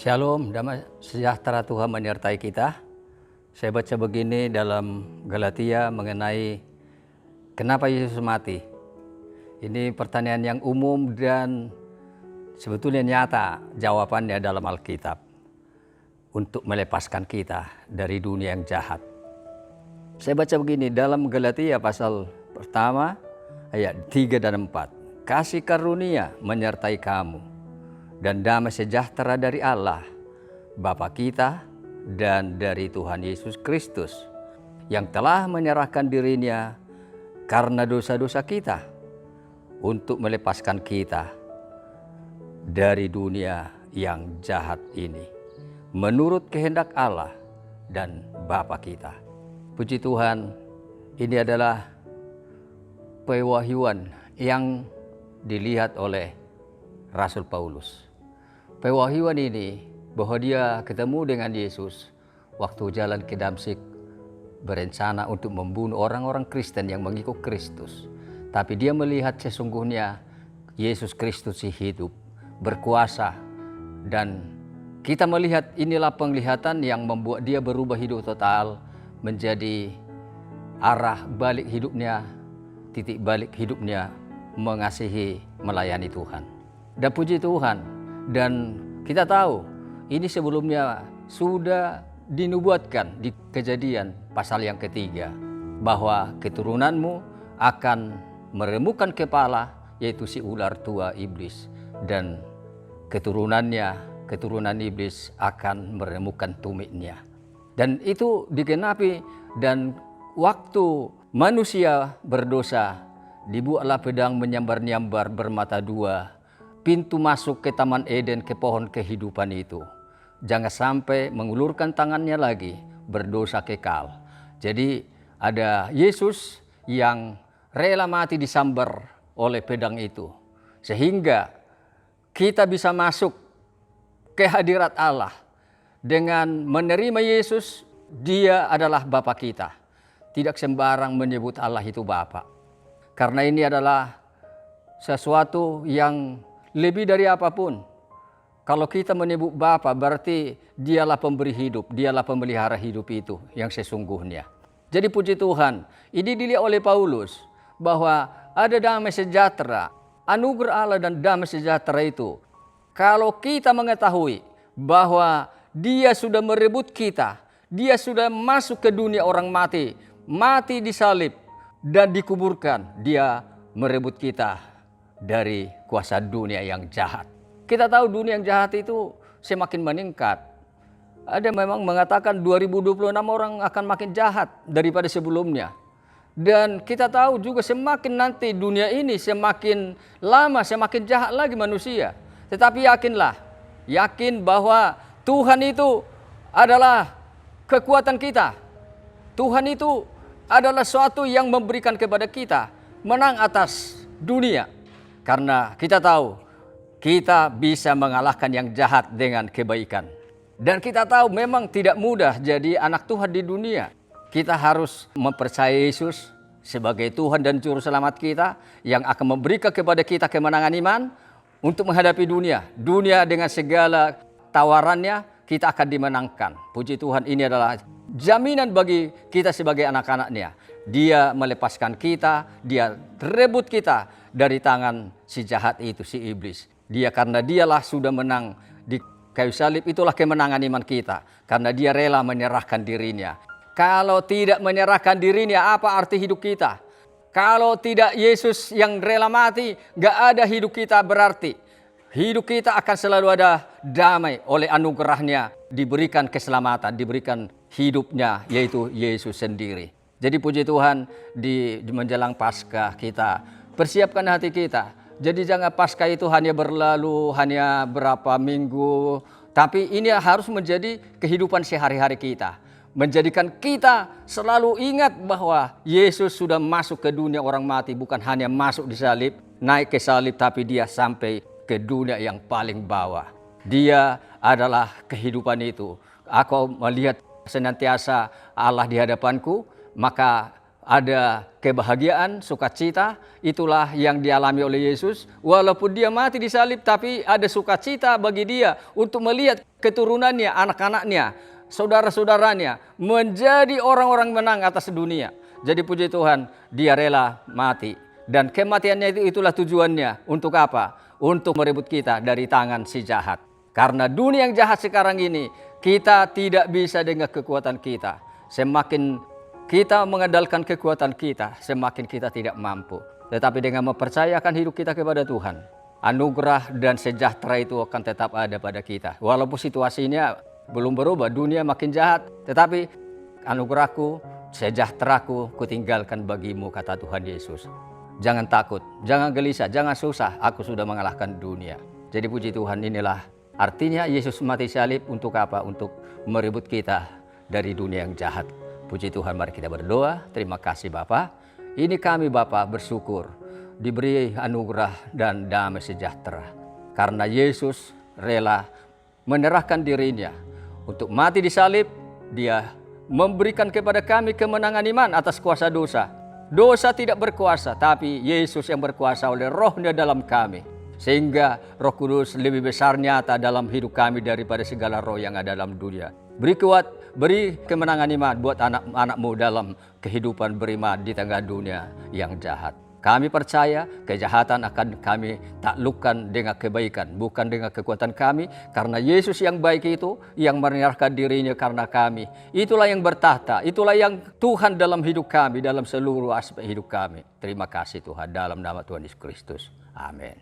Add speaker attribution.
Speaker 1: Shalom, damai sejahtera Tuhan menyertai kita. Saya baca begini dalam Galatia mengenai kenapa Yesus mati. Ini pertanyaan yang umum dan sebetulnya nyata jawabannya dalam Alkitab. Untuk melepaskan kita dari dunia yang jahat. Saya baca begini dalam Galatia pasal pertama ayat 3 dan 4. Kasih karunia menyertai kamu dan damai sejahtera dari Allah, Bapa kita dan dari Tuhan Yesus Kristus yang telah menyerahkan dirinya karena dosa-dosa kita untuk melepaskan kita dari dunia yang jahat ini menurut kehendak Allah dan Bapa kita. Puji Tuhan, ini adalah pewahyuan yang dilihat oleh Rasul Paulus. Pewahyuan ini bahwa dia ketemu dengan Yesus waktu jalan ke Damsyik berencana untuk membunuh orang-orang Kristen yang mengikut Kristus. Tapi dia melihat sesungguhnya Yesus Kristus hidup, berkuasa, dan kita melihat inilah penglihatan yang membuat dia berubah hidup total menjadi arah balik hidupnya, titik balik hidupnya mengasihi, melayani Tuhan. Dan puji Tuhan, dan kita tahu ini sebelumnya sudah dinubuatkan di Kejadian pasal yang ketiga bahwa keturunanmu akan meremukkan kepala, yaitu si ular tua iblis, dan keturunan iblis akan meremukkan tumitnya. Dan itu digenapi, dan waktu manusia berdosa dibuatlah pedang menyambar-nyambar bermata dua, pintu masuk ke Taman Eden, ke pohon kehidupan itu. Jangan sampai mengulurkan tangannya lagi, berdosa kekal. Jadi ada Yesus yang rela mati disambar oleh pedang itu. Sehingga kita bisa masuk ke hadirat Allah. Dengan menerima Yesus, Dia adalah Bapa kita. Tidak sembarang menyebut Allah itu Bapa. Karena ini adalah sesuatu yang lebih dari apapun. Kalau kita menyebut Bapa, berarti Dialah pemberi hidup, Dialah pemelihara hidup itu yang sesungguhnya. Jadi puji Tuhan, ini dilihat oleh Paulus bahwa ada damai sejahtera, anugerah Allah dan damai sejahtera itu. Kalau kita mengetahui bahwa Dia sudah merebut kita, Dia sudah masuk ke dunia orang mati, mati disalib dan dikuburkan, Dia merebut kita dari kuasa dunia yang jahat. Kita tahu dunia yang jahat itu semakin meningkat. Ada memang mengatakan 2026 orang akan makin jahat daripada sebelumnya. Dan kita tahu juga semakin nanti dunia ini semakin lama semakin jahat lagi manusia. Tetapi yakin bahwa Tuhan itu adalah kekuatan kita. Tuhan itu adalah suatu yang memberikan kepada kita menang atas dunia. Karena kita tahu kita bisa mengalahkan yang jahat dengan kebaikan. Dan kita tahu memang tidak mudah jadi anak Tuhan di dunia. Kita harus mempercayai Yesus sebagai Tuhan dan Juru Selamat kita yang akan memberikan kepada kita kemenangan iman untuk menghadapi dunia. Dunia dengan segala tawarannya kita akan dimenangkan. Puji Tuhan, ini adalah jaminan bagi kita sebagai anak-anaknya. Dia melepaskan kita, Dia rebut kita dari tangan si jahat itu, si iblis. Karena Dialah sudah menang di kayu salib, itulah kemenangan iman kita. Karena Dia rela menyerahkan dirinya. Kalau tidak menyerahkan dirinya, apa arti hidup kita? Kalau tidak Yesus yang rela mati, gak ada hidup kita berarti. Hidup kita akan selalu ada damai oleh anugerahnya, diberikan keselamatan, diberikan hidupnya, yaitu Yesus sendiri. Jadi puji Tuhan, di menjelang Paskah kita persiapkan hati kita. Jadi jangan Paskah itu hanya berlalu, hanya berapa minggu. Tapi ini harus menjadi kehidupan sehari-hari kita. Menjadikan kita selalu ingat bahwa Yesus sudah masuk ke dunia orang mati. Bukan hanya masuk di salib, naik ke salib, tapi Dia sampai ke dunia yang paling bawah. Dia adalah kehidupan itu. Aku melihat senantiasa Allah di hadapanku, maka ada kebahagiaan, sukacita, itulah yang dialami oleh Yesus. Walaupun dia mati di salib, tapi ada sukacita bagi dia untuk melihat keturunannya, anak-anaknya, saudara-saudaranya menjadi orang-orang menang atas dunia. Jadi puji Tuhan, dia rela mati. Dan kematiannya itulah tujuannya. Untuk apa? Untuk merebut kita dari tangan si jahat. Karena dunia yang jahat sekarang ini, kita tidak bisa dengan kekuatan kita. Semakin kita mengandalkan kekuatan kita, semakin kita tidak mampu. Tetapi dengan mempercayakan hidup kita kepada Tuhan, anugerah dan sejahtera itu akan tetap ada pada kita. Walaupun situasinya belum berubah, dunia makin jahat, tetapi anugerahku, sejahteraku kutinggalkan bagimu, kata Tuhan Yesus. Jangan takut, jangan gelisah, jangan susah, aku sudah mengalahkan dunia. Jadi puji Tuhan, inilah artinya Yesus mati salib untuk apa? Untuk merebut kita dari dunia yang jahat. Puji Tuhan, mari kita berdoa. Terima kasih Bapa. Ini kami Bapa bersyukur diberi anugerah dan damai sejahtera. Karena Yesus rela menyerahkan dirinya untuk mati di salib. Dia memberikan kepada kami kemenangan iman atas kuasa dosa. Dosa tidak berkuasa, tapi Yesus yang berkuasa oleh Roh-Nya dalam kami. Sehingga Roh Kudus lebih besar nyata dalam hidup kami daripada segala roh yang ada dalam dunia. Beri kuat, beri kemenangan iman buat anak-anakmu dalam kehidupan beriman di tengah dunia yang jahat. Kami percaya kejahatan akan kami taklukkan dengan kebaikan, bukan dengan kekuatan kami. Karena Yesus yang baik itu, yang menyerahkan dirinya karena kami. Itulah yang bertahta, itulah yang Tuhan dalam hidup kami, dalam seluruh aspek hidup kami. Terima kasih Tuhan, dalam nama Tuhan Yesus Kristus. Amin.